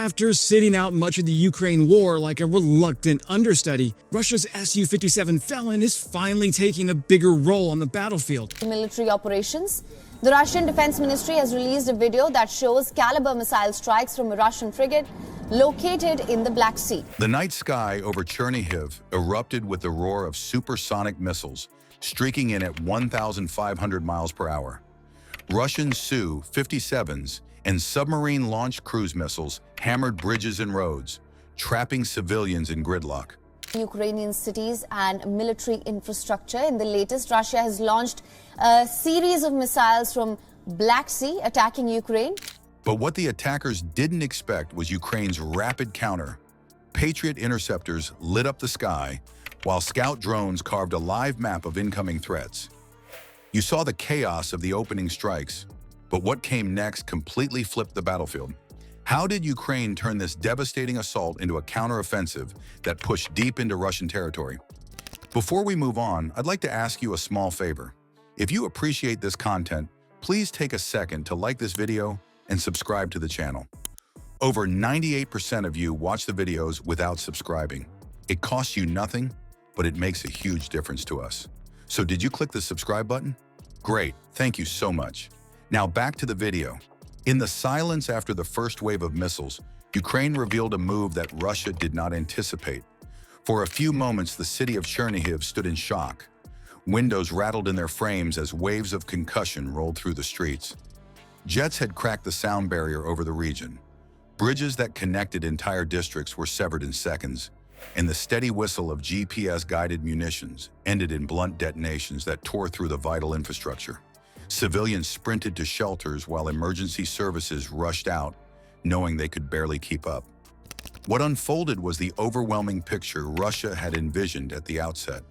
After sitting out much of the Ukraine war like a reluctant understudy, Russia's Su-57 Felon is finally taking a bigger role on the battlefield. Military operations. The Russian Defense Ministry has released a video that shows caliber missile strikes from a Russian frigate located in the Black Sea. The night sky over Chernihiv erupted with the roar of supersonic missiles, streaking in at 1,500 miles per hour. Russian Su-57s and submarine-launched cruise missiles hammered bridges and roads, trapping civilians in gridlock. Ukrainian cities and military infrastructure. In the latest, Russia has launched a series of missiles from Black Sea attacking Ukraine. But what the attackers didn't expect was Ukraine's rapid counter. Patriot interceptors lit up the sky, while scout drones carved a live map of incoming threats. You saw the chaos of the opening strikes, but what came next completely flipped the battlefield. How did Ukraine turn this devastating assault into a counteroffensive that pushed deep into Russian territory? Before we move on, I'd like to ask you a small favor. If you appreciate this content, please take a second to like this video and subscribe to the channel. Over 98% of you watch the videos without subscribing. It costs you nothing, but it makes a huge difference to us. So did you click the subscribe button? Great, thank you so much. Now back to the video. In the silence after the first wave of missiles, Ukraine revealed a move that Russia did not anticipate. For a few moments, the city of Chernihiv stood in shock. Windows rattled in their frames as waves of concussion rolled through the streets. Jets had cracked the sound barrier over the region. Bridges that connected entire districts were severed in seconds, and the steady whistle of GPS-guided munitions ended in blunt detonations that tore through the vital infrastructure. Civilians sprinted to shelters while emergency services rushed out, knowing they could barely keep up. What unfolded was the overwhelming picture Russia had envisioned at the outset.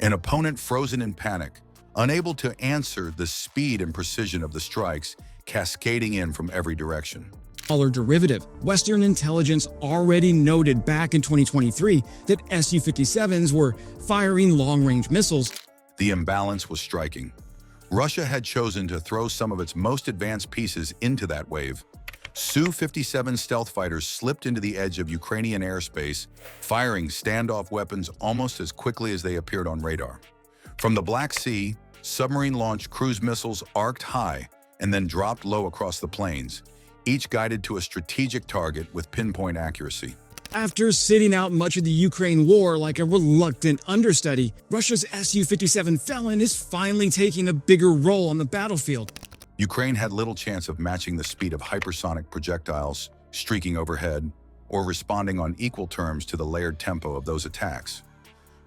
An opponent frozen in panic, unable to answer the speed and precision of the strikes cascading in from every direction. Derivative. Western intelligence already noted back in 2023 that Su-57s were firing long-range missiles. The imbalance was striking. Russia had chosen to throw some of its most advanced pieces into that wave. Su-57 stealth fighters slipped into the edge of Ukrainian airspace, firing standoff weapons almost as quickly as they appeared on radar. From the Black Sea, submarine-launched cruise missiles arced high and then dropped low across the plains, each guided to a strategic target with pinpoint accuracy. After sitting out much of the Ukraine war like a reluctant understudy, Russia's Su-57 Felon is finally taking a bigger role on the battlefield. Ukraine had little chance of matching the speed of hypersonic projectiles streaking overhead or responding on equal terms to the layered tempo of those attacks.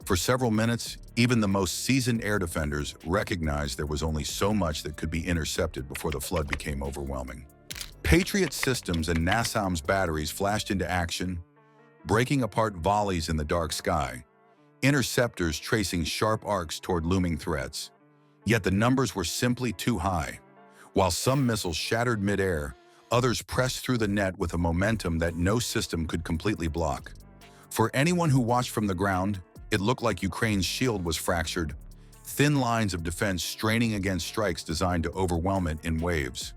For several minutes, even the most seasoned air defenders recognized there was only so much that could be intercepted before the flood became overwhelming. Patriot systems and NASAMS batteries flashed into action, breaking apart volleys in the dark sky, interceptors tracing sharp arcs toward looming threats. Yet the numbers were simply too high. While some missiles shattered midair, others pressed through the net with a momentum that no system could completely block. For anyone who watched from the ground, it looked like Ukraine's shield was fractured, thin lines of defense straining against strikes designed to overwhelm it in waves.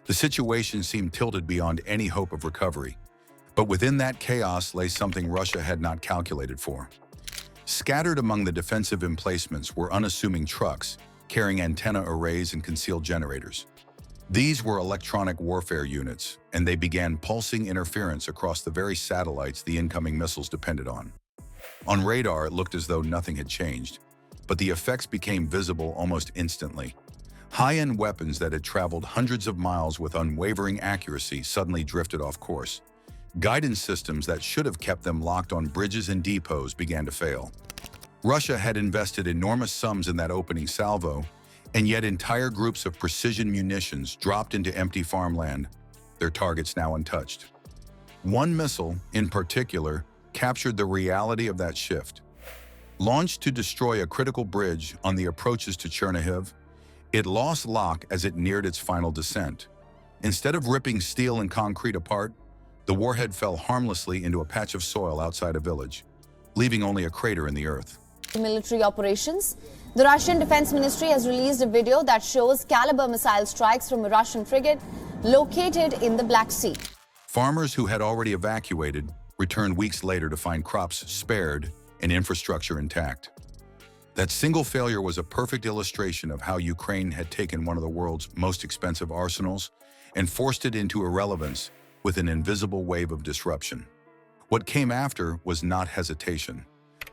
The situation seemed tilted beyond any hope of recovery. But within that chaos lay something Russia had not calculated for. Scattered among the defensive emplacements were unassuming trucks carrying antenna arrays and concealed generators. These were electronic warfare units, and they began pulsing interference across the very satellites the incoming missiles depended on. On radar, it looked as though nothing had changed, but the effects became visible almost instantly. High-end weapons that had traveled hundreds of miles with unwavering accuracy suddenly drifted off course. Guidance systems that should have kept them locked on bridges and depots began to fail. Russia had invested enormous sums in that opening salvo, and yet entire groups of precision munitions dropped into empty farmland, their targets now untouched. One missile, in particular, captured the reality of that shift. Launched to destroy a critical bridge on the approaches to Chernihiv, it lost lock as it neared its final descent. Instead of ripping steel and concrete apart, the warhead fell harmlessly into a patch of soil outside a village, leaving only a crater in the earth. Military operations. The Russian Defense Ministry has released a video that shows caliber missile strikes from a Russian frigate located in the Black Sea. Farmers who had already evacuated returned weeks later to find crops spared and infrastructure intact. That single failure was a perfect illustration of how Ukraine had taken one of the world's most expensive arsenals and forced it into irrelevance with an invisible wave of disruption. What came after was not hesitation.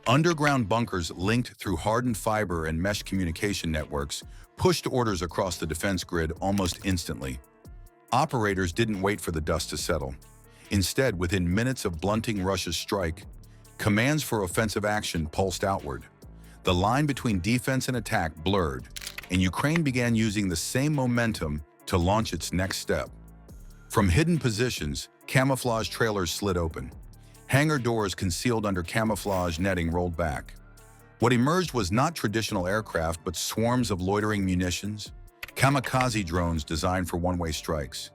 Underground bunkers linked through hardened fiber and mesh communication networks pushed orders across the defense grid almost instantly. Operators didn't wait for the dust to settle. Instead, within minutes of blunting Russia's strike, commands for offensive action pulsed outward. The line between defense and attack blurred, and Ukraine began using the same momentum to launch its next step. From hidden positions, camouflage trailers slid open. Hangar doors concealed under camouflage netting rolled back. What emerged was not traditional aircraft, but swarms of loitering munitions, kamikaze drones designed for one-way strikes.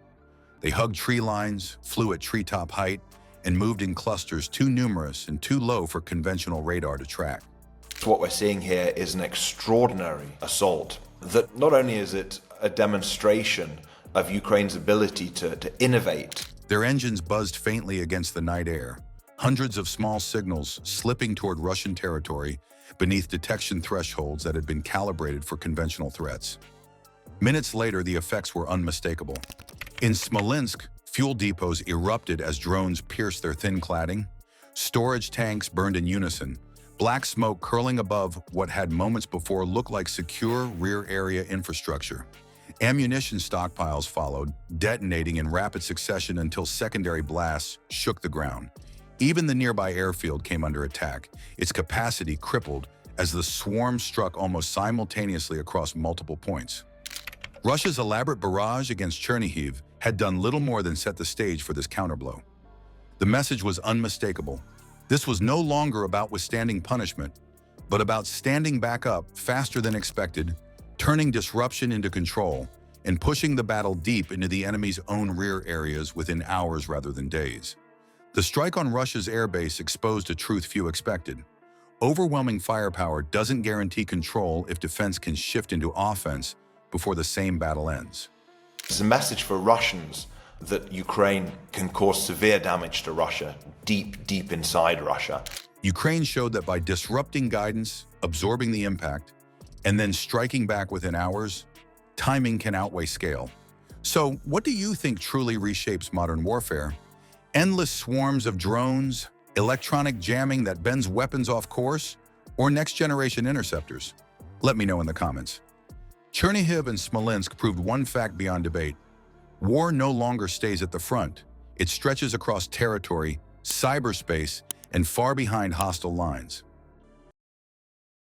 They hugged tree lines, flew at treetop height, and moved in clusters too numerous and too low for conventional radar to track. What we're seeing here is an extraordinary assault that not only is it a demonstration of Ukraine's ability to innovate. Their engines buzzed faintly against the night air, hundreds of small signals slipping toward Russian territory beneath detection thresholds that had been calibrated for conventional threats. Minutes later, the effects were unmistakable. In Smolensk, fuel depots erupted as drones pierced their thin cladding. Storage tanks burned in unison, black smoke curling above what had moments before looked like secure rear area infrastructure. Ammunition stockpiles followed, detonating in rapid succession until secondary blasts shook the ground. Even the nearby airfield came under attack, its capacity crippled as the swarm struck almost simultaneously across multiple points. Russia's elaborate barrage against Chernihiv had done little more than set the stage for this counterblow. The message was unmistakable. This was no longer about withstanding punishment, but about standing back up faster than expected, turning disruption into control, and pushing the battle deep into the enemy's own rear areas within hours rather than days. The strike on Russia's airbase exposed a truth few expected. Overwhelming firepower doesn't guarantee control if defense can shift into offense before the same battle ends. It's a message for Russians that Ukraine can cause severe damage to Russia, deep inside Russia. Ukraine showed that by disrupting guidance, absorbing the impact, and then striking back within hours, timing can outweigh scale. So, what do you think truly reshapes modern warfare? Endless swarms of drones, electronic jamming that bends weapons off course, or next-generation interceptors? Let me know in the comments. Chernihiv and Smolensk proved one fact beyond debate. War no longer stays at the front. It stretches across territory, cyberspace, and far behind hostile lines.